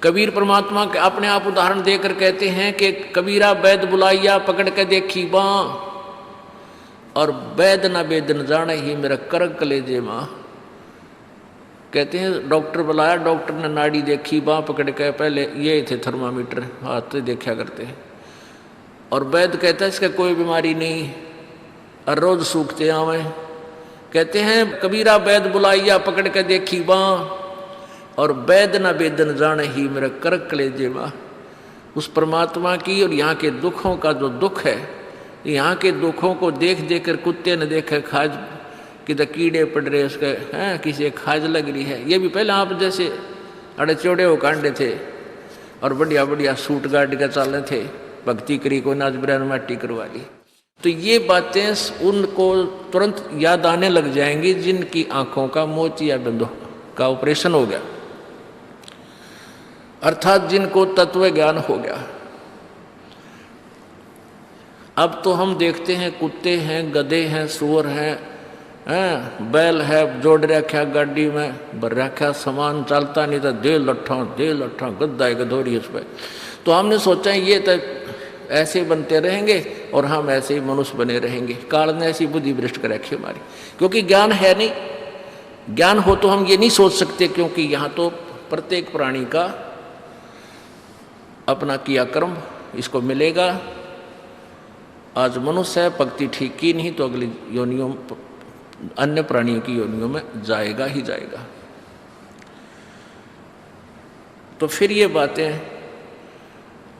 कबीर परमात्मा के अपने आप उदाहरण देकर कहते हैं कि कबीरा वैद बुलाइया पकड़ के देखी बाँ, और वैद न वेद न जाने ही मेरा करक कलेजे माँ। कहते हैं डॉक्टर बुलाया, डॉक्टर ने नाड़ी देखी, बाँ पकड़ के, पहले ये थे थर्मामीटर हाथ से देखा करते हैं, और वैद कहता है इसका कोई बीमारी नहीं और रोज सूखते आवे। कहते हैं कबीरा वैद बुलाइया पकड़ के देखी बाँ, और वैद न वेद न जाने ही मेरा करक कलेजे माँ। उस परमात्मा की और यहाँ के दुखों का जो दुख है, यहाँ के दुखों को देख देख कर कुत्ते ने देखे खाज कि तो कीड़े पड़ रहे उसके हैं, किसी खाज लग रही है। ये भी पहले आप जैसे अड़े चौड़े हो कांडे थे और बढ़िया बढ़िया सूट गाड़ के चाले थे, भक्ति करी को नाच बिरान माटी करवा ली। तो ये बातें उनको तुरंत याद आने लग जाएंगी जिनकी आंखों का मोतिया बिंदु का ऑपरेशन हो गया, अर्थात जिनको तत्व ज्ञान हो गया। अब तो हम देखते हैं कुत्ते हैं, गधे हैं, सुअर हैं, बैल है, जोड़ रखा गाड़ी में भर रखा सामान, चलता नहीं था दे लट्ठा गद्दा है गधोरी उस पर। तो हमने सोचा ये तो ऐसे बनते रहेंगे और हम ऐसे ही मनुष्य बने रहेंगे। काल ने ऐसी बुद्धि भ्रष्ट कर रखी हमारी, क्योंकि ज्ञान है नहीं। ज्ञान हो तो हम ये नहीं सोच सकते, क्योंकि यहाँ तो प्रत्येक प्राणी का अपना किया कर्म इसको मिलेगा। आज मनुष्य है, भक्ति ठीक की नहीं तो अगली योनियों अन्य प्राणियों की योनियों में जाएगा ही जाएगा। तो फिर ये बातें,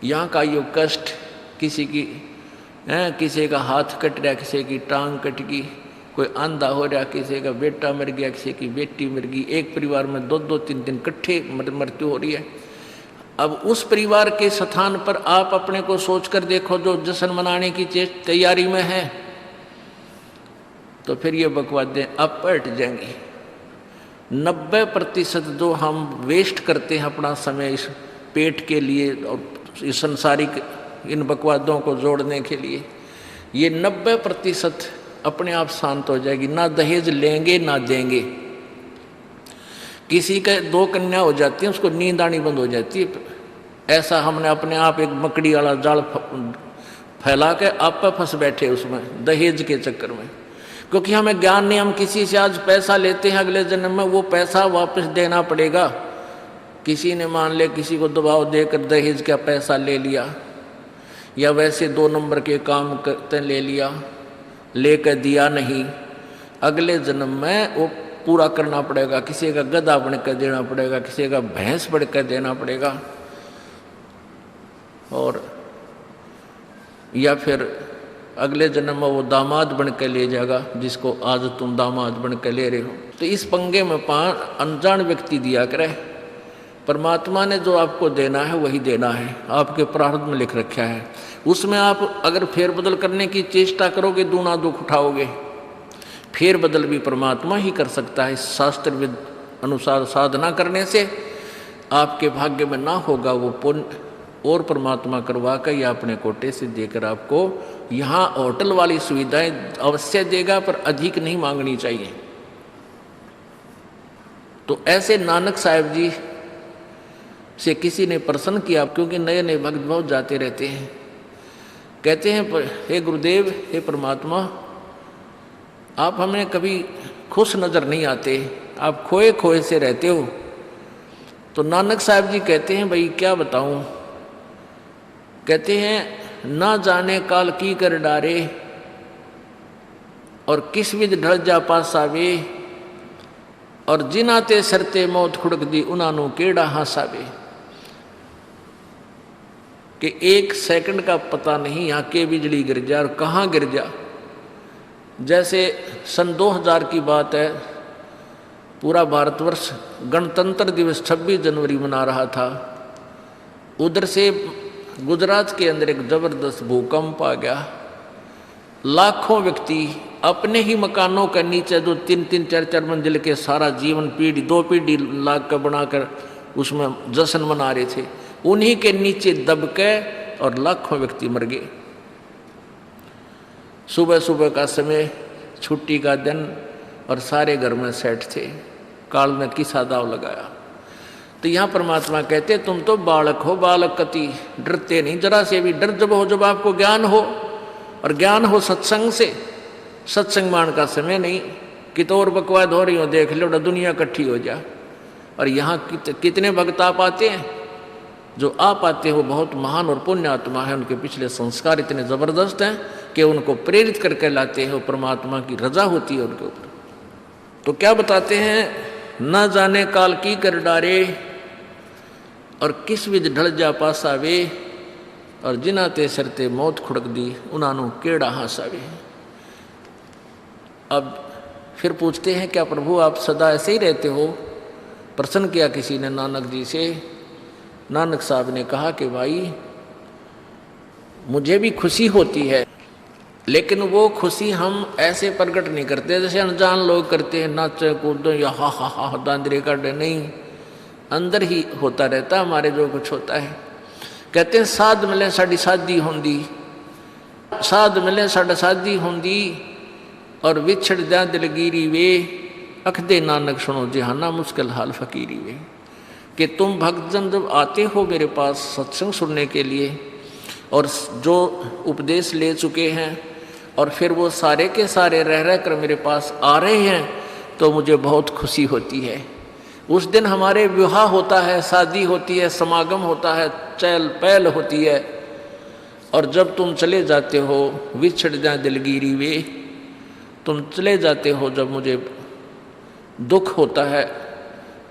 यहाँ का यो कष्ट, किसी की किसी का हाथ कट रहा, किसी की टांग कट गई, कोई अंधा हो रहा, किसी का बेटा मर गया, किसी की बेटी मर गई, एक परिवार में 2-2 3-3 इकट्ठे मृत्यु हो रही है। अब उस परिवार के स्थान पर आप अपने को सोचकर देखो जो जश्न मनाने की तैयारी में है, तो फिर ये बकवादें अब पलट जाएंगी। 90% जो हम वेस्ट करते हैं अपना समय इस पेट के लिए और इस संसारिक इन बकवादों को जोड़ने के लिए, ये 90% अपने आप शांत हो जाएगी। ना दहेज लेंगे ना देंगे। किसी के 2 कन्या हो जाती है, उसको नींद आनी बंद हो जाती है। ऐसा हमने अपने आप एक मकड़ी वाला जाल फैला के आप पे फंस बैठे उसमें दहेज के चक्कर में, क्योंकि हमें ज्ञान नहीं। हम किसी से आज पैसा लेते हैं, अगले जन्म में वो पैसा वापस देना पड़ेगा। किसी ने मान ले किसी को दबाव देकर दहेज का पैसा ले लिया, या वैसे 2 नंबर के काम करते ले लिया, लेकर दिया नहीं, अगले जन्म में वो पूरा करना पड़ेगा। किसी का गधा बन कर देना पड़ेगा, किसी का भैंस बन कर देना पड़ेगा, और या फिर अगले जन्म में वो दामाद बन कर ले जाएगा जिसको आज तुम दामाद बन कर ले रहे हो। तो इस पंगे में अनजान व्यक्ति दिया करे। परमात्मा ने जो आपको देना है वही देना है, आपके प्रारब्ध में लिख रखा है। उसमें आप अगर फेरबदल करने की चेष्टा करोगे दूना दुख उठाओगे। फेरबदल भी परमात्मा ही कर सकता है। शास्त्र अनुसार साधना करने से आपके भाग्य में ना होगा वो पुण्य, और परमात्मा करवा कर या अपने कोटे से देकर आपको यहाँ होटल वाली सुविधाएं अवश्य देगा, पर अधिक नहीं मांगनी चाहिए। तो ऐसे नानक साहब जी से किसी ने प्रश्न किया, क्योंकि नए नए भक्त बहुत जाते रहते हैं। कहते हैं हे गुरुदेव, हे परमात्मा, आप हमें कभी खुश नजर नहीं आते, आप खोए खोए से रहते हो। तो नानक साहब जी कहते हैं भाई क्या बताऊं। कहते हैं ना जाने काल की कर डारे, और किस विध ढल जा पासावे, और जिनाते सरते मौत खुड़क दी उनानू केड़ा हासावे। कि 1 सेकंड का पता नहीं यहाँ के बिजली गिर जा और कहाँ गिर जा। जैसे सन 2000 की बात है, पूरा भारतवर्ष गणतंत्र दिवस 26 जनवरी मना रहा था। उधर से गुजरात के अंदर एक जबरदस्त भूकंप आ गया। लाखों व्यक्ति अपने ही मकानों के नीचे जो 3-3 4-4 मंजिल के सारा जीवन पीढ़ी 2 पीढ़ी लाख का बनाकर उसमें जश्न मना रहे थे, उन्हीं के नीचे दब के और लाखों व्यक्ति मर गए। सुबह सुबह का समय, छुट्टी का दिन, और सारे घर में सेट थे। काल ने किसा दाव लगाया। तो यहाँ परमात्मा कहते तुम तो बालक हो, बालक कति डरते नहीं जरा से भी। डर जब हो जब आपको ज्ञान हो, और ज्ञान हो सत्संग से। सत्संग मान का समय नहीं कि तो और बकवाद हो रही हो, देख लो दुनिया इकट्ठी हो जा। और यहाँ कितने भक्त आ पाते हैं, जो आ पाते हो बहुत महान और पुण्य आत्मा है, उनके पिछले संस्कार इतने ज़बरदस्त हैं कि उनको प्रेरित करके लाते हैं, परमात्मा की रजा होती है उनके ऊपर। तो क्या बताते हैं, न जाने काल की कर डारे, और किस विध ढल जा पासावे, और जिना ते सरते मौत खुड़क दी, उन्होंने केड़ा हासावे। अब फिर पूछते हैं क्या प्रभु आप सदा ऐसे ही रहते हो? प्रश्न किया किसी ने नानक जी से। नानक साहब ने कहा कि भाई मुझे भी खुशी होती है, लेकिन वो खुशी हम ऐसे प्रकट नहीं करते जैसे अनजान लोग करते हैं, नाचे कूदो या हा हा हा दांदरे काटे। नहीं, अंदर ही होता रहता हमारे जो कुछ होता है। कहते हैं साध मिले साड़ी शादी होंदी, साध मिले साड़ा शादी होंदी, और विछड़ जा दिलगिरी वे, अखदे नानक सुनो जहाना मुश्किल हाल फकीरी वे। कि तुम भक्तजन जब आते हो मेरे पास सत्संग सुनने के लिए, और जो उपदेश ले चुके हैं, और फिर वो सारे के सारे रह रह कर मेरे पास आ रहे हैं, तो मुझे बहुत खुशी होती है। उस दिन हमारे विवाह होता है, शादी होती है, समागम होता है, चहल पहल होती है। और जब तुम चले जाते हो, विछड़ जा दिलगिरी वे, तुम चले जाते हो जब मुझे दुख होता है।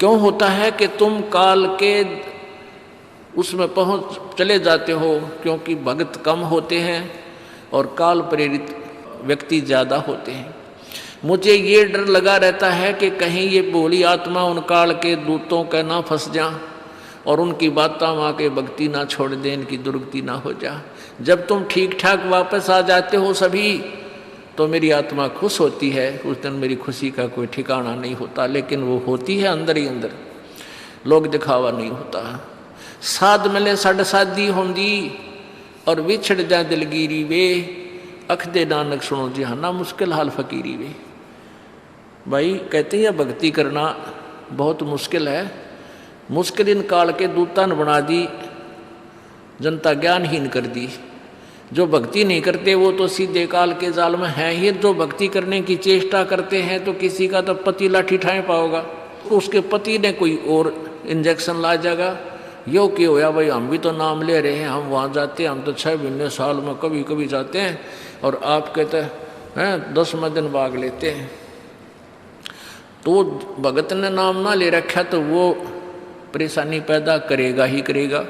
क्यों होता है कि तुम काल के उसमें पहुँच चले जाते हो, क्योंकि भक्त कम होते हैं और काल प्रेरित व्यक्ति ज़्यादा होते हैं। मुझे ये डर लगा रहता है कि कहीं ये भोली आत्मा उन काल के दूतों का ना फंस जा, और उनकी बातों माँ के भक्ति ना छोड़ दे, इनकी दुर्गति ना हो जा। जब तुम ठीक ठाक वापस आ जाते हो सभी, तो मेरी आत्मा खुश होती है। उस दिन मेरी खुशी का कोई ठिकाना नहीं होता, लेकिन वो होती है अंदर ही अंदर, लोग दिखावा नहीं होता। साध मिले साढ़ शादी होंदी, और विछड़ जा दिलगिरी वे, अखदे नानक सुनो जहाना मुश्किल हाल फकीरी वे। भाई कहते हैं भक्ति करना बहुत मुश्किल है। मुश्किल इन काल के दूता ने बना दी, जनता ज्ञानहीन कर दी। जो भक्ति नहीं करते वो तो सीधे काल के जाल में हैं ही। जो भक्ति करने की चेष्टा करते हैं तो किसी का तो पति लाठी ठाए पाओगा, उसके पति ने कोई और इंजेक्शन ला जाएगा। यो कि होया भाई हम भी तो नाम ले रहे हैं, हम वहाँ जाते हैं, हम तो 6 महीने साल में कभी कभी जाते हैं, और आप कहते हैं 10वें दिन भाग लेते हैं। तो भगत ने नाम ना ले रखा तो वो परेशानी पैदा करेगा ही करेगा।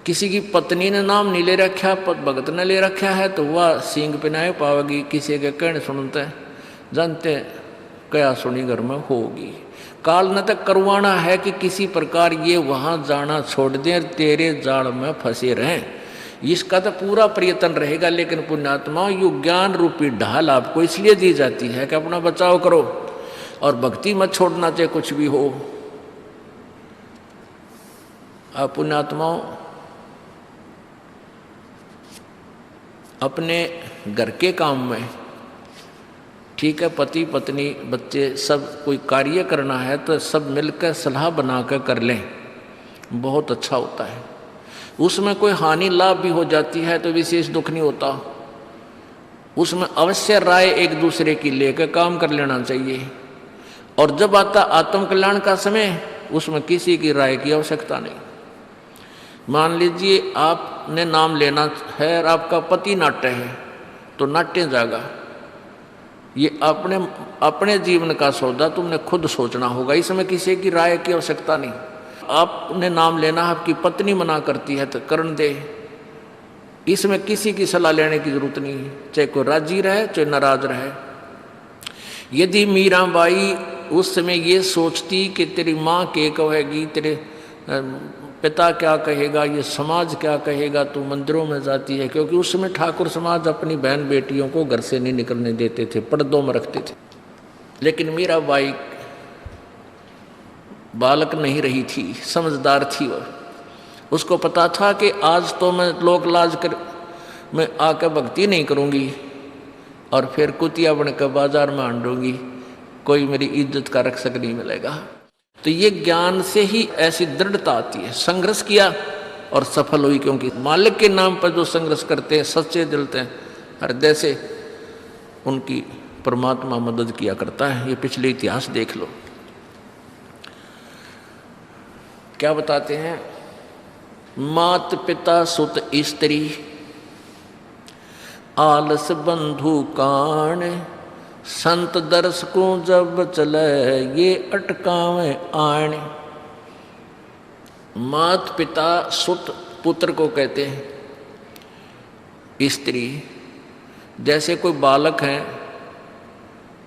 किसी की पत्नी ने नाम नहीं ले रखा, भगत ने ले रखा है, तो वह सींग पिनाए पावेगी। किसी के कहने सुनते जानते क्या सुनी घर में होगी। काल न तक करवाना है कि किसी प्रकार ये वहाँ जाना छोड़ दें, तेरे जाल में फंसे रहें। इसका तो पूरा प्रयत्न रहेगा। लेकिन पुण्यात्मा यु ज्ञान रूपी ढाल आपको इसलिए दी जाती है कि अपना बचाव करो, और भक्ति मत छोड़ना चाहे कुछ भी हो। आप पुण्यात्माओं अपने घर के काम में, ठीक है, पति पत्नी बच्चे सब कोई कार्य करना है तो सब मिलकर सलाह बनाकर कर लें, बहुत अच्छा होता है। उसमें कोई हानि लाभ भी हो जाती है तो विशेष दुख नहीं होता। उसमें अवश्य राय एक दूसरे की लेकर काम कर लेना चाहिए। और जब आता आत्म कल्याण का समय, उसमें किसी की राय की आवश्यकता नहीं। मान लीजिए आपने नाम लेना है और आपका पति नाट्य है, तो नाट्य जागा। ये अपने जीवन का सौदा तुमने खुद सोचना होगा, इसमें किसी की राय की आवश्यकता नहीं। आपने नाम लेना, आपकी पत्नी मना करती है तो करण दे, इसमें किसी की सलाह लेने की जरूरत नहीं है, चाहे कोई राजी रहे चाहे नाराज रहे। यदि मीराबाई उस समय ये सोचती कि तेरी माँ क्या कहेगी, तेरे पिता क्या कहेगा, ये समाज क्या कहेगा, तू मंदिरों में जाती है, क्योंकि उस समय ठाकुर समाज अपनी बहन बेटियों को घर से नहीं निकलने देते थे, पर्दों में रखते थे। लेकिन मीराबाई बालक नहीं रही थी, समझदार थी। वह उसको पता था कि आज तो मैं लोक लाज कर मैं आकर भक्ति नहीं करूँगी और फिर कुतिया बनकर बाजार में आंडूंगी, कोई मेरी इज्जत का रक्षक नहीं मिलेगा। तो ये ज्ञान से ही ऐसी दृढ़ता आती है। संघर्ष किया और सफल हुई, क्योंकि मालिक के नाम पर जो संघर्ष करते हैं सच्चे दिल से हृदय से, उनकी परमात्मा मदद किया करता है। ये पिछले इतिहास देख लो। क्या बताते हैं? मात पिता सुत स्त्री आलस बंधु कान, संत दर्श को जब चले ये अटकावे आण। मात पिता सुत पुत्र को कहते हैं। स्त्री जैसे कोई बालक हैं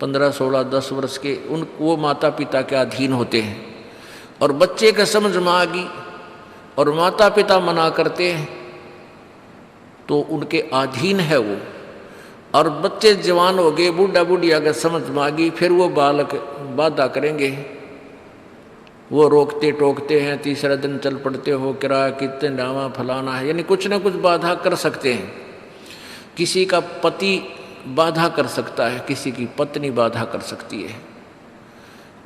15, 16, 10 वर्ष के, वो माता पिता के अधीन होते हैं। और बच्चे का समझ में आ गई और माता पिता मना करते हैं तो उनके अधीन है वो। और बच्चे जवान हो गए, बूढ़ा बूढ़ी अगर समझ में आ गई, फिर वो बालक बाधा करेंगे, वो रोकते टोकते हैं। तीसरा दिन चल पड़ते हो, किराया कितने डावा फलाना है, यानी कुछ ना कुछ बाधा कर सकते हैं। किसी का पति बाधा कर सकता है, किसी की पत्नी बाधा कर सकती है।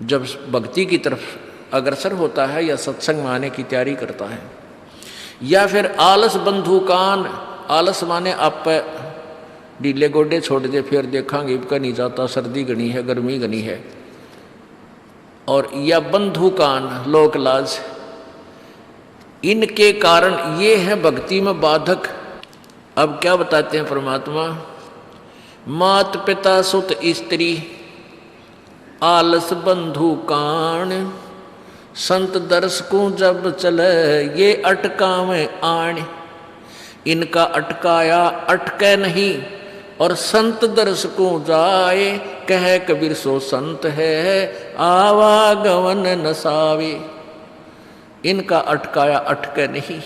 जब भक्ति की तरफ अग्रसर होता है या सत्संग में आने की तैयारी करता है। या फिर आलस बंधु कान, आलस माने आप ढीले गोडे छोड़ दे, फिर देखांगे इबका नहीं जाता, सर्दी घनी है, गर्मी घनी है। और या बंधु कान, लोक लाज, इनके कारण ये है भक्ति में बाधक। अब क्या बताते हैं परमात्मा? मात पिता सुत स्त्री आलस बंधु कान, संत दर्श को जब चले ये अटकावे आण। इनका अटकाया अटके नहीं, और संत दर्श को जाए कह कबीर सो संत है आवागमन नसावे। इनका अटकाया अटके नहीं,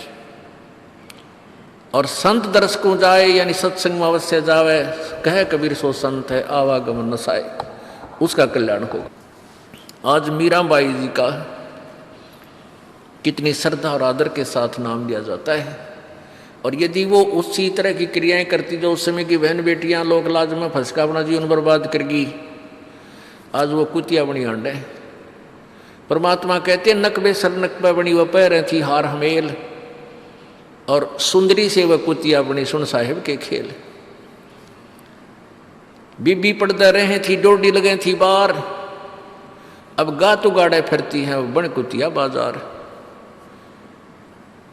और संत दर्श को जाए यानी सत्संग में अवश्य जावे, कह कबीर सो संत है आवागमन नसाए, उसका कल्याण होगा। आज मीराबाई जी का कितनी श्रद्धा और आदर के साथ नाम लिया जाता है। और यदि वो उसी तरह की क्रियाएं करती जो उस समय की बहन बेटियां लोक लाज में फंस का अपना जीवन बर्बाद करगी, आज वो कुतिया बनी आंड है। परमात्मा कहते हैं नकबे सर नकबा बनी वह पैर थी हार हमेल, और सुंदरी से वह कुतिया बनी सुन साहिब के खेल। बीबी पड़दा रहे थी डोडी लगे थी बार, अब गा तो गाड़े फिरती हैं बन कुतिया बाजार।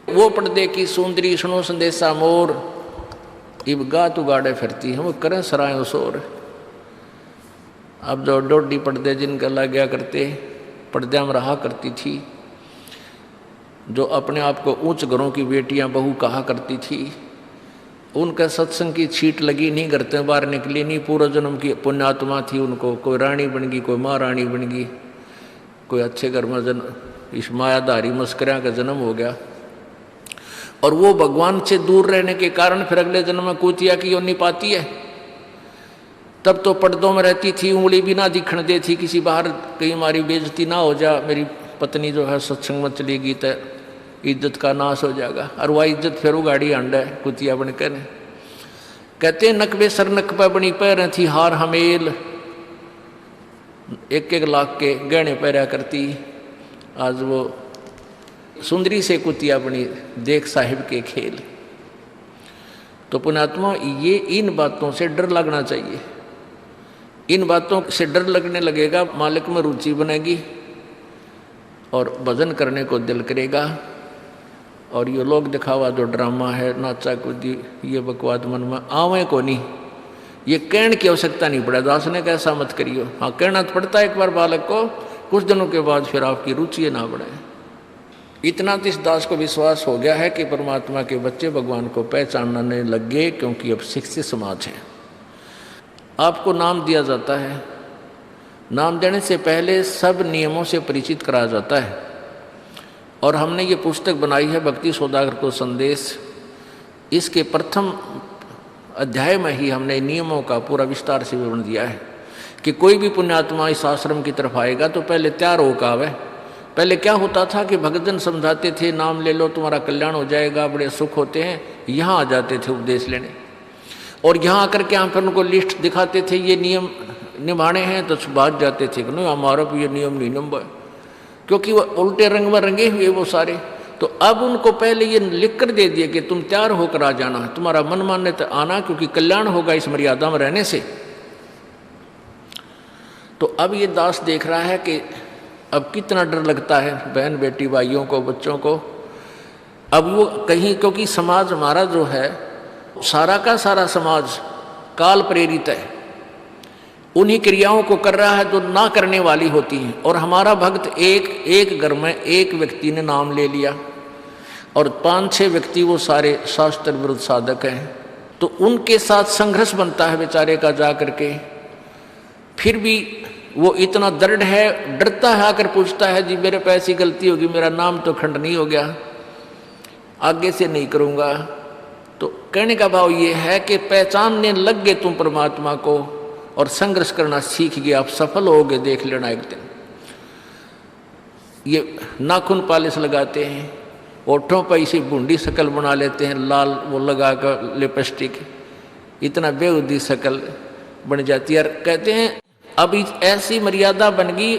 वो पर्दे की सुंदरी सुनो संदेशा मोर, इब गा तो गाड़े फिरती हैं वो करें सराय शोर। अब जो डोडी पर्दे जिनका लग गया करते, पर्दे में रहा करती थी, जो अपने आप को ऊंच घरों की बेटियां बहू कहा करती थी, उनका सत्संग की छीट लगी नहीं, करते बाहर निकली नहीं। पूर्व जन्म की पुण्यात्मा थी, उनको कोई रानी बन गई, कोई महारानी बन गई, कोई अच्छे घर में जन्म, इस मायाधारी मस्करिया का जन्म हो गया। और वो भगवान से दूर रहने के कारण फिर अगले जन्म में कुतिया की योनि पाती है। तब तो पर्दों में रहती थी, उंगली भी ना दिखने देती, किसी बाहर कहीं हमारी बेइज्जती ना हो जा, मेरी पत्नी जो है सत्संग में चलेगी तो इज्जत का नाश हो जाएगा। और वह इज्जत फिर उगाड़ी अंडा है कुतिया बनकर। कहते नकबे सर नकबा बनी पैर थी हार हमेल, 1-1 लाख के गहने पहरा करती, आज वो सुंदरी से कुतिया बनी देख साहिब के खेल। तो पुण्यात्मा ये इन बातों से डर लगना चाहिए। इन बातों से डर लगने लगेगा, मालिक में रुचि बनेगी और भजन करने को दिल करेगा। और ये लोग दिखावा जो ड्रामा है, नाचा कूदी, ये बकवाद मन में आवे को नहीं, ये कहने की आवश्यकता नहीं पड़े। दास ने कैसा मत करियो, हाँ कहना तो पड़ता है एक बार बालक को, कुछ दिनों के बाद फिर आपकी रुचि ना बढ़े। इतना तो इस दास को विश्वास हो गया है कि परमात्मा के बच्चे भगवान को पहचानने लग गए, क्योंकि अब शिक्षित समाज है। आपको नाम दिया जाता है, नाम देने से पहले सब नियमों से परिचित कराया जाता है। और हमने ये पुस्तक बनाई है भक्ति सौदागर को संदेश, इसके प्रथम अध्याय में ही हमने नियमों का पूरा विस्तार से विवरण दिया है कि कोई भी पुण्यात्मा इस आश्रम की तरफ आएगा तो पहले तैयार होकर आवे। पहले क्या होता था कि भक्तजन समझाते थे नाम ले लो तुम्हारा कल्याण हो जाएगा, बड़े सुख होते हैं, यहाँ आ जाते थे उपदेश लेने। और यहाँ आकर के हम फिर उनको लिस्ट दिखाते थे, ये नियम निभाने हैं, तो बात जाते थे कि नहीं हमारा भी ये नियम नहीं नंबर। क्योंकि वो उल्टे रंग में रंगे हुए वो सारे। तो अब उनको पहले ये लिख कर दे दिया कि तुम तैयार होकर आ जाना, तुम्हारा मन मानने तो आना, क्योंकि कल्याण होगा इस मर्यादा में रहने से। तो अब ये दास देख रहा है कि अब कितना डर लगता है बहन बेटी भाइयों को, बच्चों को। अब वो कहीं, क्योंकि समाज हमारा जो है सारा का सारा समाज काल प्रेरित है, उन्हीं क्रियाओं को कर रहा है जो ना करने वाली होती हैं। और हमारा भक्त एक घर में एक व्यक्ति ने नाम ले लिया और 5-6 व्यक्ति वो सारे शास्त्र विरुद्ध साधक हैं, तो उनके साथ संघर्ष बनता है बेचारे का जा करके। फिर भी वो इतना दृढ़ है, डरता है, आकर पूछता है जी मेरे पे ऐसी गलती होगी, मेरा नाम तो खंड नहीं हो गया, आगे से नहीं करूँगा। तो कहने का भाव ये है कि पहचानने लग गए तुम परमात्मा को और संघर्ष करना सीख गए, आप सफल होगे, देख लेना एक दिन। ये नाखून पालिश लगाते हैं, ओठों पर इसी बूंदी शक्ल बना लेते हैं, लाल वो लगा कर लिपस्टिक, इतना बेहुदी शक्ल बन जाती है। कहते हैं अब ऐसी मर्यादा बन गई,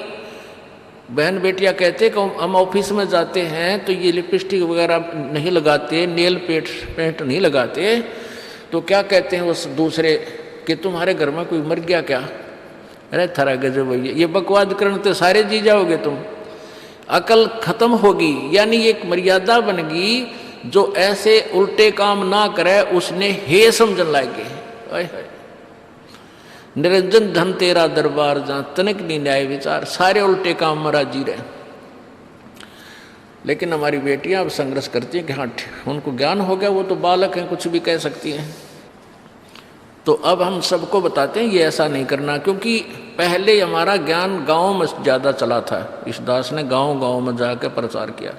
बहन बेटियां कहते कि हम ऑफिस में जाते हैं तो ये लिपस्टिक वगैरह नहीं लगाते, नेल पेंट नहीं लगाते, तो क्या कहते हैं उस दूसरे कि तुम्हारे घर में कोई मर गया क्या? अरे थारा गजब भैया, ये बकवाद करने तो सारे जी जाओगे तुम, अकल खत्म होगी। यानी एक मर्यादा बन गई, जो ऐसे उल्टे काम ना करे उसने हे समझन लागे। निरंजन धन तेरा दरबार जहाँ तनिक नहीं न्याय विचार, सारे उल्टे काम में राजी रहे। लेकिन हमारी बेटियां अब संघर्ष करती हैं कि हाँ उनको ज्ञान हो गया, वो तो बालक हैं, कुछ भी कह सकती हैं। तो अब हम सबको बताते हैं ये ऐसा नहीं करना, क्योंकि पहले हमारा ज्ञान गाँव में ज़्यादा चला था। इस दास ने गाँव में जाकर प्रचार किया,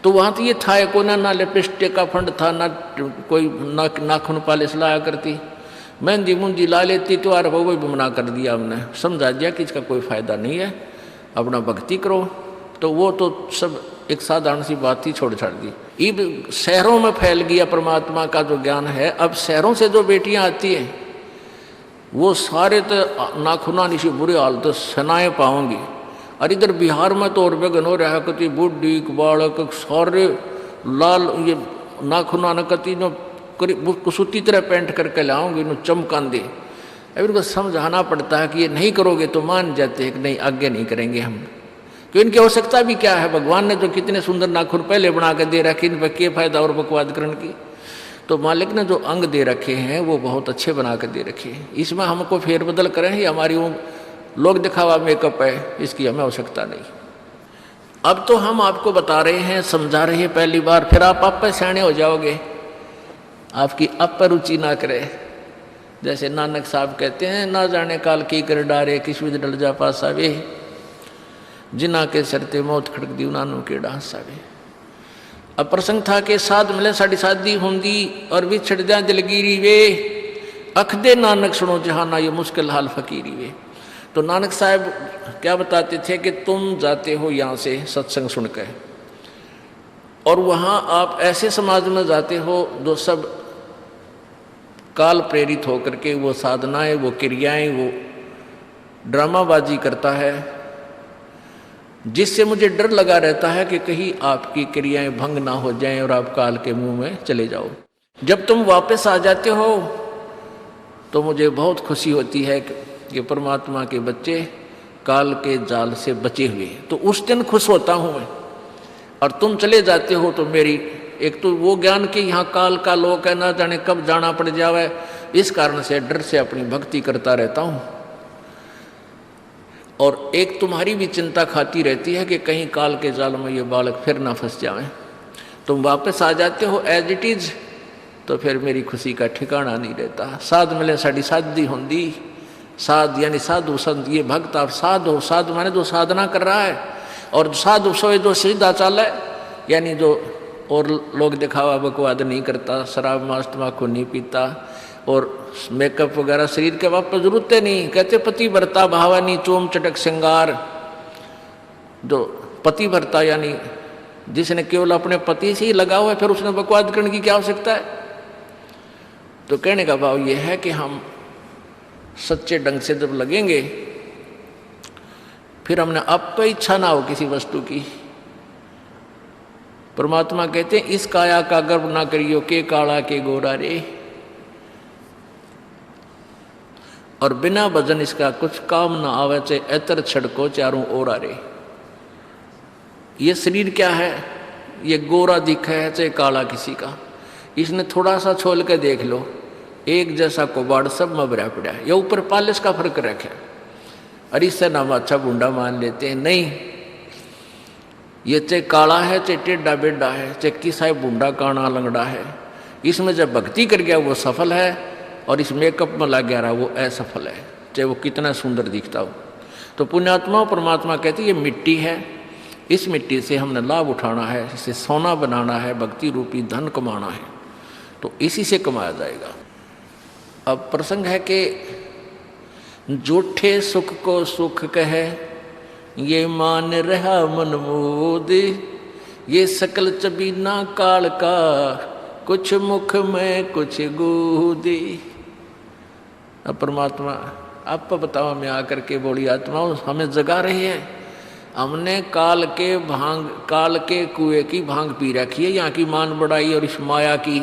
तो वहाँ तो ये था को ना लिपस्टिक का फंड था, ना कोई नाखून पालिश लाया करती, मेहंदी मुंदी ला लेती, त्योहार हो वो भी मना कर दिया हमने, समझा दिया कि इसका कोई फ़ायदा नहीं है, अपना भक्ति करो। तो वो तो सब एक साधारण सी बात ही छोड़ छाड़ दी। अब शहरों में फैल गया परमात्मा का जो ज्ञान है। अब शहरों से जो बेटियां आती हैं वो सारे तो नाखुना निशी बुरे हाल तो सनाए पाओगी। और इधर बिहार में तो और बेगन हो रहा है, कति बुढ़ी बालक सारे लाल ये नाखुना न कति न कुसुती तरह पेंट करके लाऊंगी, न चमकान दे। अब इनको समझाना पड़ता है कि ये नहीं करोगे तो मान जाते हैं कि नहीं आगे नहीं करेंगे हम, क्यों इनकी आवश्यकता भी क्या है? भगवान ने जो कितने सुंदर नाखून पहले बना के दे रखे, इन पर क्या फायदा और बकवाद करने की? तो मालिक ने जो अंग दे रखे हैं वो बहुत अच्छे बना के दे रखे हैं, इसमें हमको फेरबदल करें, ये हमारी वो लोग दिखावा मेकअप है, इसकी हमें आवश्यकता नहीं। अब तो हम आपको बता रहे हैं, समझा रहे हैं पहली बार, फिर आप पे सियाने हो जाओगे, आपकी अब पर रुचि ना करे। जैसे नानक साहब कहते हैं, ना जाने काल की कर डारे, किस विध डल जा पासा वे, जिना के सरते मौत खड़क दी नानू के डांसा वे। अब प्रसंग था कि साध मिले साड़ी शादी होंगी और भी छड़ जा दिलगिरी वे, अख दे नानक सुनो जहाना ये मुश्किल हाल फकीरी वे। तो नानक साहब क्या बताते थे कि तुम जाते हो यहाँ से सत्संग सुनकर, और वहाँ आप ऐसे समाज में जाते हो जो सब काल प्रेरित होकर के वो साधनाएं, वो क्रियाएं, वो ड्रामाबाजी करता है, जिससे मुझे डर लगा रहता है कि कहीं आपकी क्रियाएं भंग ना हो जाएं और आप काल के मुंह में चले जाओ। जब तुम वापस आ जाते हो तो मुझे बहुत खुशी होती है कि परमात्मा के बच्चे काल के जाल से बचे हुए, तो उस दिन खुश होता हूँ मैं। और तुम चले जाते हो तो मेरी एक तो वो ज्ञान कि यहाँ काल का लोक है, ना जाने कब जाना पड़ जावे, इस कारण से डर से अपनी भक्ति करता रहता हूँ। और एक तुम्हारी भी चिंता खाती रहती है कि कहीं काल के जाल में ये बालक फिर ना फंस जाए। तुम वापस आ जाते हो एज इट इज, तो फिर मेरी खुशी का ठिकाना नहीं रहता। साध मिले साड़ी शादी होंगी, साध यानी साधु संत, ये भक्त आप साध हो, साध माने जो साधना कर रहा है, और साधु सोए जो सीधा चाल है, यानी जो और लोग दिखावा बकवाद नहीं करता, शराब मांस तम्बाकू नहीं पीता, और मेकअप वगैरह शरीर के वापस जरूरत नहीं। कहते पति भरता भावानी चोम चटक श्रृंगार, जो पति भरता यानी जिसने केवल अपने पति से ही लगा हुआ है, फिर उसने बकवाद करने की क्या आवश्यकता है? तो कहने का भाव यह है कि हम सच्चे ढंग से जब लगेंगे फिर हमने अब तो इच्छा ना हो किसी वस्तु की। परमात्मा कहते हैं इस काया का गर्व ना करियो के काला के गोरा रे, और बिना भजन इसका कुछ काम ना आवे, चाहे एतर छड़को चारों ओर रे। ये शरीर क्या है, ये गोरा दिखा है चाहे काला किसी का, इसने थोड़ा सा छोल के देख लो, एक जैसा कोबाड़ सब में भरा पड़ा है। ये ऊपर पालिश का फर्क रखे, और इससे नाम अच्छा बूंदा मान लेते हैं। नहीं, ये चाहे काला है चाहे टेढ़ा बेढ़ा है, चाहे किसा बूंदा काना लंगड़ा है, इसमें जब भक्ति कर गया वो सफल है, और इस मेकअप में लग गया रहा वो असफल है, चाहे वो कितना सुंदर दिखता हो। तो पुण्यात्मा परमात्मा कहते ये मिट्टी है, इस मिट्टी से हमने लाभ उठाना है, इसे सोना बनाना है, भक्ति रूपी धन कमाना है, तो इसी से कमाया जाएगा। अब प्रसंग है कि झूठे सुख को सुख कहे, ये मान रहा मन मोद, ये सकल चबीना काल का, कुछ मुख में कुछ गोदी। अब परमात्मा आप बताओ, हमें आकर के बोली आत्माओं हमें जगा रही है, हमने काल के कुएं की भांग पी रखी है, यहाँ की मान बढ़ाई और इस माया की।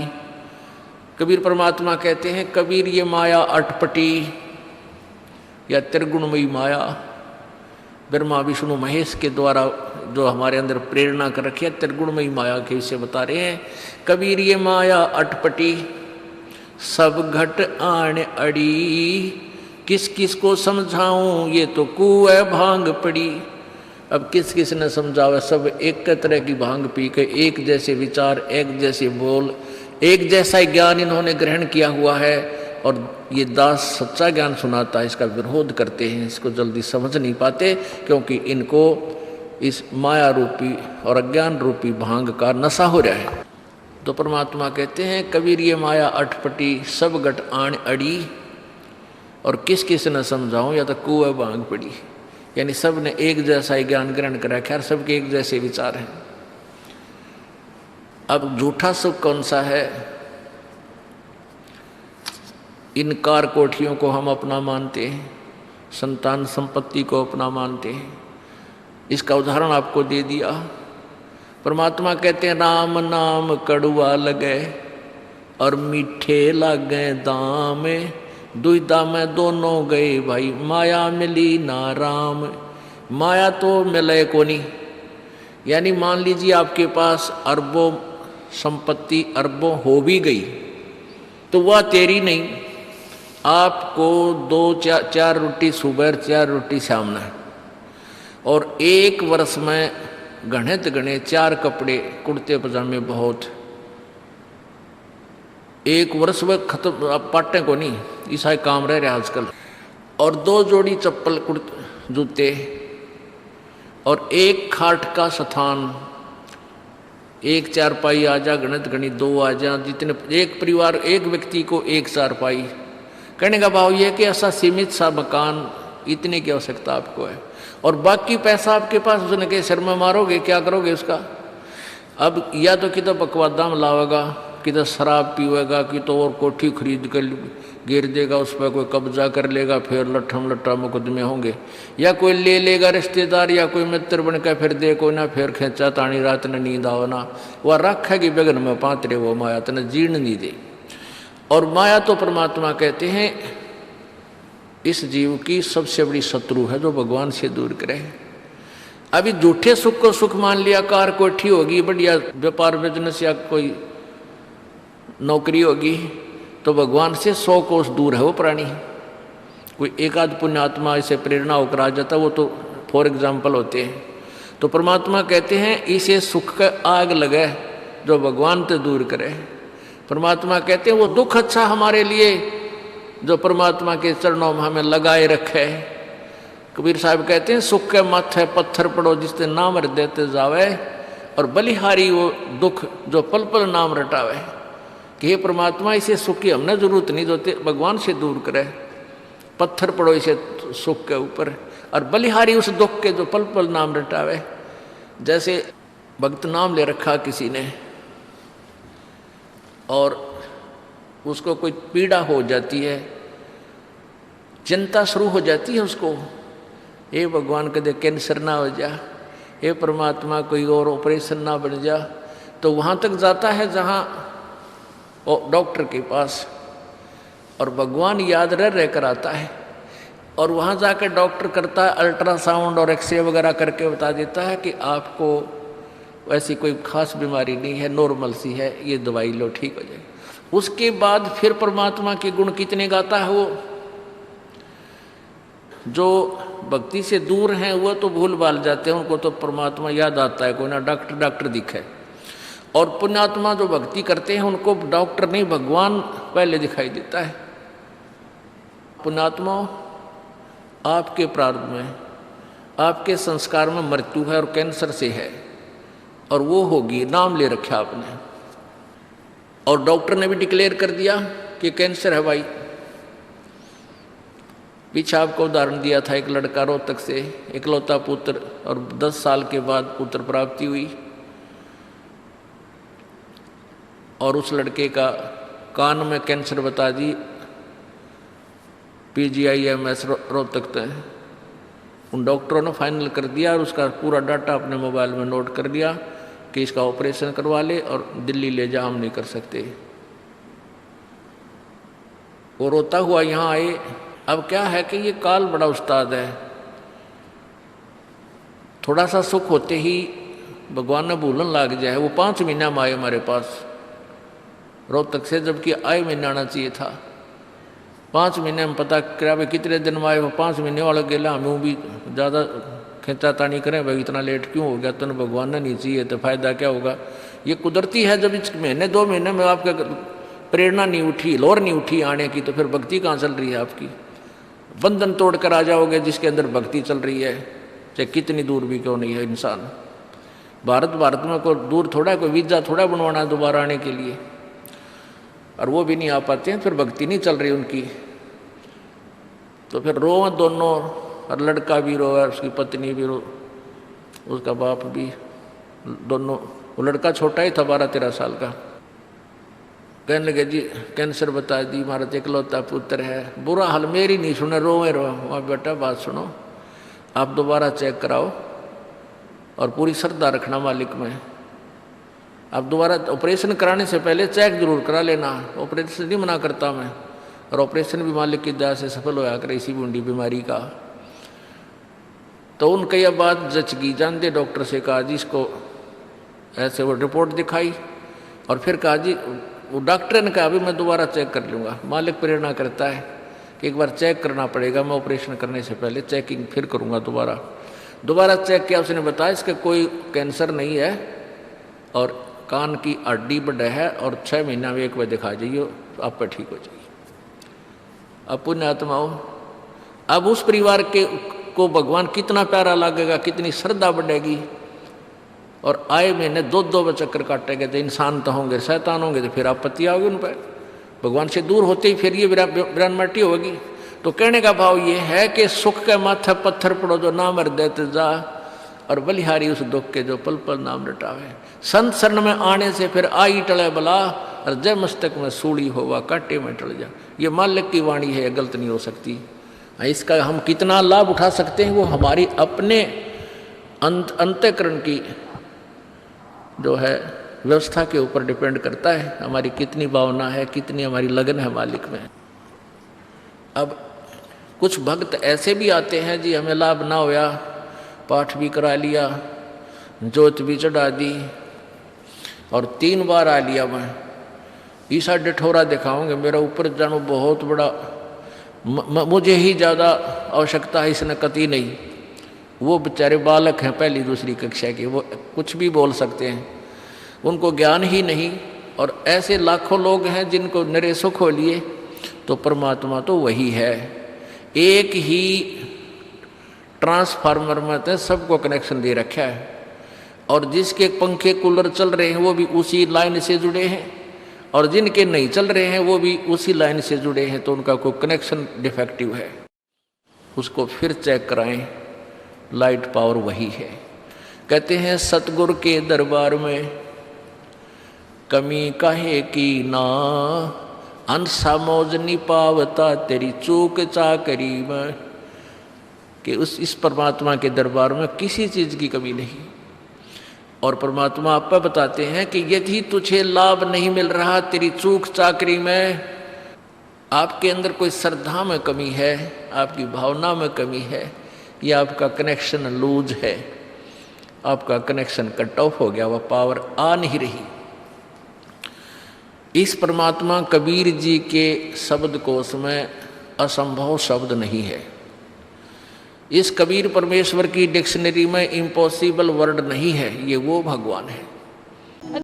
कबीर परमात्मा कहते हैं कबीर ये माया अटपटी या त्रिगुणमयी माया, ब्रह्मा विष्णु महेश के द्वारा जो हमारे अंदर प्रेरणा कर रखी है, त्रिगुणमयी माया के विषय बता रहे हैं। कबीर ये माया अटपटी सब घट आण अड़ी, किस किस को समझाऊं ये तो कुएं भांग पड़ी। अब किस किस ने समझावे, सब एक तरह की भांग पी के एक जैसे विचार, एक जैसे बोल, एक जैसा ज्ञान इन्होंने ग्रहण किया हुआ है, और ये दास सच्चा ज्ञान सुनाता है इसका विरोध करते हैं, इसको जल्दी समझ नहीं पाते, क्योंकि इनको इस माया रूपी और अज्ञान रूपी भांग का नशा हो रहा है। तो परमात्मा कहते हैं कबीर ये माया अटपटी सब घट आण अड़ी, और किस किस न समझाऊं या तो कुएं भांग पड़ी, यानी सब ने एक जैसा ही ज्ञान ग्रहण कर रखा है, सबके एक जैसे विचार हैं। अब झूठा सुख कौन सा है, इन कार कोठियों को हम अपना मानते हैं, संतान संपत्ति को अपना मानते हैं। इसका उदाहरण आपको दे दिया। परमात्मा कहते हैं राम नाम कड़ुआ लगे और मीठे लागे दाम, दुविधा में दोनों गए भाई, माया मिली ना राम। माया तो मिले को नहीं, यानी मान लीजिए आपके पास अरबों संपत्ति अरबों हो भी गई तो वह तेरी नहीं, आपको 2-4 रोटी सुबह 4 रोटी शाम है, और एक वर्ष में गणे 4 कपड़े कुर्ते पजामे बहुत, एक वर्ष में खत्म। अब पाटे को नहीं, ऐसा काम रह रहा आजकल, और 2 जोड़ी चप्पल कुर्ते जूते, और एक खाट का स्थान, एक चारपाई आ जा, गणित 2 आ जा, जितने एक परिवार एक व्यक्ति को एक चारपाई। कहने का भाव यह कि ऐसा सीमित सा मकान, इतने की आवश्यकता आपको है, और बाकी पैसा आपके पास उसने के सिर में मारोगे, क्या करोगे उसका। अब या तो कि तो बकवादा में लावेगा, कि तो शराब पीवेगा, कि तो और कोठी खरीद कर गिर देगा, उस पर कोई कब्जा कर लेगा, फिर लट्ठा मुकदमे होंगे, या कोई ले लेगा रिश्तेदार या कोई मित्र बन कर फिर देखो ना, फिर खेचा तानी रात ने नींद आओ ना, वह रखेगी बगन में पात्रे, वो माया तने जीर्ण नहीं दे। और माया तो परमात्मा कहते हैं इस जीव की सबसे बड़ी शत्रु है, जो भगवान से दूर करे। अभी झूठे सुख को सुख मान लिया, कार कोठी होगी, बढ़िया व्यापार बिजनेस या कोई नौकरी होगी, तो भगवान से 100 कोस दूर है वो प्राणी। कोई एक आध पुण्यात्मा इसे प्रेरणा होकर आ जाता, वो तो फॉर एग्जाम्पल होते हैं। तो परमात्मा कहते हैं इसे सुख का आग लगे जो भगवान से दूर करे। परमात्मा कहते हैं वो दुख अच्छा हमारे लिए जो परमात्मा के चरणों में हमें लगाए रखे। कबीर साहब कहते हैं सुख के माथे पत्थर पड़ो जिससे नाम रट देते जावे, और बलिहारी वो दुख जो पल पल नाम रटावे। कि हे परमात्मा इसे सुख की हमने जरूरत नहीं, जो भगवान से दूर करे। पत्थर पड़ो इसे सुख के ऊपर, और बलिहारी उस दुख के जो पल पल नाम रटावे। जैसे भक्त नाम ले रखा किसी ने और उसको कोई पीड़ा हो जाती है, चिंता शुरू हो जाती है उसको, हे भगवान कदे कैंसर ना हो जा, हे परमात्मा कोई और ऑपरेशन ना बन जा। तो वहाँ तक जाता है जहाँ डॉक्टर के पास, और भगवान याद रह कर आता है, और वहाँ जाकर डॉक्टर करता है अल्ट्रासाउंड और एक्सरे वगैरह करके बता देता है कि आपको ऐसी कोई खास बीमारी नहीं है, नॉर्मल सी है, ये दवाई लो ठीक हो जाएगी। उसके बाद फिर परमात्मा के गुण कितने गाता है वो। जो भक्ति से दूर हैं वो तो भूल भाल जाते हैं, उनको तो परमात्मा याद आता है, कोई ना डॉक्टर दिखे। और पुण्यात्मा जो भक्ति करते हैं उनको डॉक्टर नहीं भगवान पहले दिखाई देता है। पुण्यात्मा, आपके प्रारब्ध में, आपके संस्कार में मृत्यु है और कैंसर से है, और वो होगी, नाम ले रखा आपने, और डॉक्टर ने भी डिक्लेयर कर दिया कि कैंसर है भाई। पीछे आपको उदाहरण दिया था, एक लड़का रोहतक से, इकलौता पुत्र, और 10 साल के बाद पुत्र प्राप्ति हुई, और उस लड़के का कान में कैंसर बता दी, PGIMS रोहतक तक। उन डॉक्टरों ने फाइनल कर दिया और उसका पूरा डाटा अपने मोबाइल में नोट कर लिया कि इसका ऑपरेशन करवा ले और दिल्ली ले जा, हम नहीं कर सकते। वो रोता हुआ यहाँ आए। अब क्या है कि ये काल बड़ा उस्ताद है, थोड़ा सा सुख होते ही भगवान ने भूलन लाग जाए। वो 5 महीना में आए हमारे पास रोहतक से, जबकि आए महीना आना चाहिए था। 5 महीने में पता करा भाई कितने दिन में आए, वो 5 महीने वाला गेला। हमें भी ज़्यादा खींचातानी करें भाई इतना लेट क्यों हो गया, तो भगवान ने नहीं चाहिए तो फायदा क्या होगा। ये कुदरती है, जब इस महीने 2 महीने में आपका प्रेरणा नहीं उठी, लोर नहीं उठी आने की, तो फिर भक्ति कहाँ चल रही है आपकी। बंधन तोड़ कर आ जाओगे जिसके अंदर भक्ति चल रही है, चाहे कितनी दूर भी क्यों नहीं है इंसान। भारत में कोई दूर थोड़ा, कोई वीज़ा थोड़ा बनवाना है दोबारा आने के लिए, और वो भी नहीं आ पाते हैं, फिर भक्ति नहीं चल रही उनकी। तो फिर रो दोनों, और लड़का भी रो और उसकी पत्नी भी रो, उसका बाप भी, दोनों। वो लड़का छोटा ही था, 12-13 साल का। कहने लगे जी कैंसर बता दी, हमारा इकलौता पुत्र है। बुरा हाल, मेरी नहीं सुने, रोए रो। वहाँ बेटा बात सुनो, आप दोबारा चेक कराओ और पूरी श्रद्धा रखना मालिक में। आप दोबारा ऑपरेशन कराने से पहले चेक जरूर करा लेना, ऑपरेशन नहीं मना करता मैं, और ऑपरेशन भी मालिक की दया से सफल होया करे इसी बूंदी बीमारी का। तो उनके यह बात जच गई, जानते डॉक्टर से कहा जी इसको ऐसे, वो रिपोर्ट दिखाई, और फिर कहा जी, वो डॉक्टर ने कहा अभी मैं दोबारा चेक कर लूँगा। मालिक प्रेरणा करता है कि एक बार चेक करना पड़ेगा, मैं ऑपरेशन करने से पहले चेकिंग फिर करूँगा। दोबारा चेक किया, उसने बताया इसका कोई कैंसर नहीं है, और कान की हड्डी बढ़ है, और 6 महीना में एक बार दिखा जाइए, आप पर ठीक हो जाइए। अब पुण्यात्माओं, अब उस परिवार को भगवान कितना प्यारा लगेगा, कितनी श्रद्धा बढ़ेगी। और आए महीने 2 चक्कर काटेंगे, तो इंसान तो होंगे, शैतान होंगे, तो फिर आपत्ति आओगी उन पर। भगवान से दूर होते ही फिर ये विरानमाटी होगी। तो कहने का भाव ये है कि सुख के माथे पत्थर पड़ो जो ना मर देते जा, और बलिहारी उस दुख के जो पल पल नाम रटावे। संत शरण में आने से फिर आई टले बला, और जय मस्तक में सूड़ी होवा काटे में टल जा। ये मालिक की वाणी है, गलत नहीं हो सकती। इसका हम कितना लाभ उठा सकते हैं वो हमारी अपने अंतःकरण की जो है व्यवस्था के ऊपर डिपेंड करता है। हमारी कितनी भावना है, कितनी हमारी लगन है मालिक में। अब कुछ भक्त ऐसे भी आते हैं जी, हमें लाभ ना होया, पाठ भी करा लिया, जोत भी चढ़ा दी, और 3 बार आ लिया मैं, ईसा डिठोरा दिखाऊंगे, मेरा ऊपर जानो बहुत बड़ा, मुझे ही ज़्यादा आवश्यकता है, इसने कती नहीं। वो बेचारे बालक हैं 1ली 2री कक्षा के, वो कुछ भी बोल सकते हैं, उनको ज्ञान ही नहीं। और ऐसे लाखों लोग हैं जिनको निरे सुख हो लिए, तो परमात्मा तो वही है। एक ही ट्रांसफार्मर में तो सबको कनेक्शन दे रखा है, और जिसके पंखे कूलर चल रहे हैं वो भी उसी लाइन से जुड़े हैं, और जिनके नहीं चल रहे हैं वो भी उसी लाइन से जुड़े हैं। तो उनका कोई कनेक्शन डिफेक्टिव है, उसको फिर चेक कराएं, लाइट पावर वही है। कहते हैं सतगुरु के दरबार में कमी काहे की ना, अंसा मौज नहीं पावता तेरी चूक चाकरी में। कि इस परमात्मा के दरबार में किसी चीज़ की कमी नहीं। और परमात्मा आपको बताते हैं कि यदि तुझे लाभ नहीं मिल रहा तेरी चूक चाकरी में, आपके अंदर कोई श्रद्धा में कमी है, आपकी भावना में कमी है, या आपका कनेक्शन लूज है, आपका कनेक्शन कट ऑफ हो गया, वह पावर आ नहीं रही। इस परमात्मा कबीर जी के शब्द कोश में असंभव शब्द नहीं है। इस कबीर परमेश्वर की डिक्शनरी में इम्पॉसिबल वर्ड नहीं है। ये वो भगवान है।